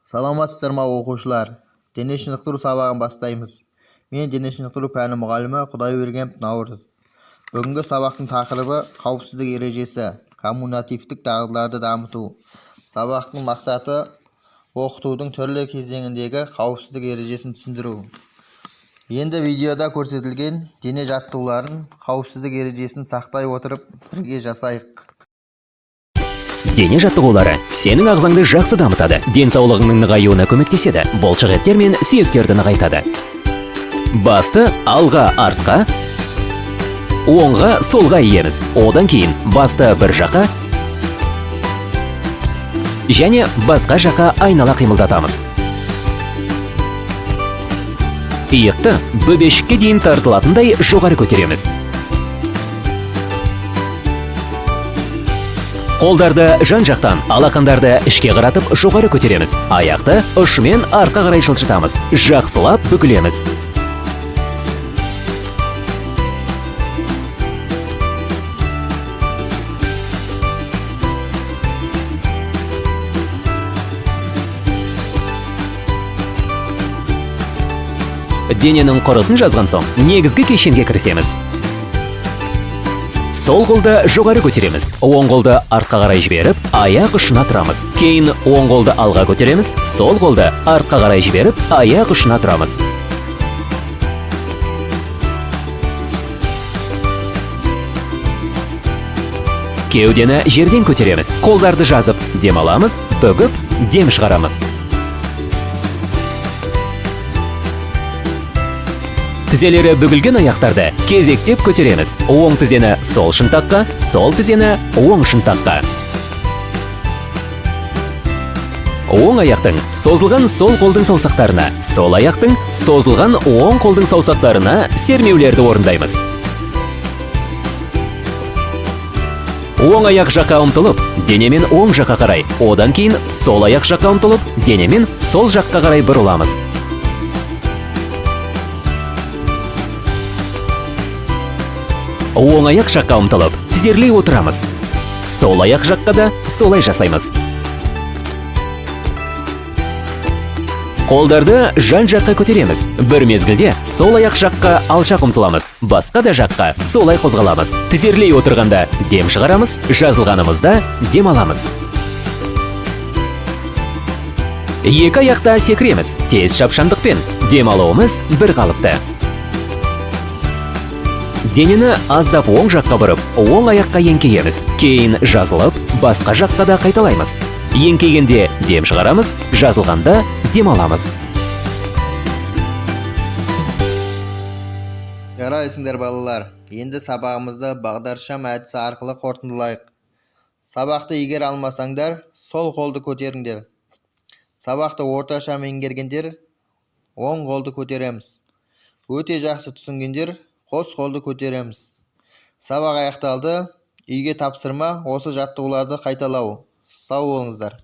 Саламатсыздар ма оқушылар? Дене шынықтыру сабағын бастаймыз. Мен дене шынықтыру пәні мұғалімі Құдайбергенов Наурыз. Бүгінгі сабақтың тақырыбы қауіпсіздік ережесі, коммуникативтік дағдыларды дамыту. Сабақтың мақсаты оқытудың түрлі кезеңіндегі қауіпсіздік ережесін түсіндіру. Енді видеода көрсетілген дене жаттығуларын қауіпсіздік ережесін сақтай отырып бірге жасайық. Дене жаттығулары сенің ағзаңды жақсы дамытады, денсаулығыңның нығаюына көмектеседі, бұлшықеттер мен сүйектерді нығайтады. Басты алға артқа, оңға солға иеміз. Одан кейін басты бір жаққа және басқа жаққа айнала қимылдатамыз. Иықты бөбешікке дейін тартылатындай жоғары көтереміз. Қолдарды жан-жақтан, алақандарды ішке қаратып жоғары көтереміз. Аяқты ұшымен артқа қарай жылжытамыз. Жақсылап бүкілеміз. Дененің құрысын жазған соң, негізгі кешенге кірісеміз. Сол қолды жоғары көтереміз. Оң қолды артқа қарай жіберіп, аяқ ұшына тұрамыз. Кейін оң қолды алға көтереміз. Сол қолды артқа қарай жіберіп, аяқ ұшына тұрамыз. Кеудені жерден көтереміз. Қолдарды жазып, дем аламыз, бүгіп, дем шығарамыз. Тізелері бүгілген аяқтарды кезектеп көтереміз. Оң тізені сол шынтаққа, сол тізені оң шынтаққа. Оң аяқтың созылған сол қолдың саусақтарына, сол аяқтың созылған оң қолдың саусақтарына сермеулерді орындаймыз. Оң аяқ жаққа ұмтылып, денемен оң жаққа қарай, одан кейін сол аяқ жаққа ұмтылып, денемен сол жаққа қарай бұрыламыз. Оң аяқ жаққа ұмтылып, тізерлей отырамыз. Сол аяқ жаққа да солай жасаймыз. Қолдарды жан-жаққа көтереміз. Бір мезгілде сол аяқ жаққа алшақ ұмтыламыз. Басқа да жаққа солай қозғаламыз. Тізерлей отырғанда дем шығарамыз, жазылғанымызда дем аламыз. Екі аяқта секіреміз. Тез шапшаңдықпен дем алуымыз бір қалыпты. Денені аздап оң жаққа бұрып, оң аяққа еңкейеміз. Кейін жазылып, басқа жаққа да қайталаймыз. Еңкейгенде дем шығарамыз, жазылғанда дем аламыз. Жарайсыңдар балалар. Енді сабағымызды бағдаршам әдісі арқылы қорытындылайық. Сабақты егер алмасаңдар, сол қолды көтеріңдер. Сабақты орташа меңгергендер, оң қолды көтереміз. Өте жақсы түсінгендер, қос қолды көтереміз. Сабақ аяқталды. Үйге тапсырма осы жаттығуларды қайталау. Сау болыңыздар.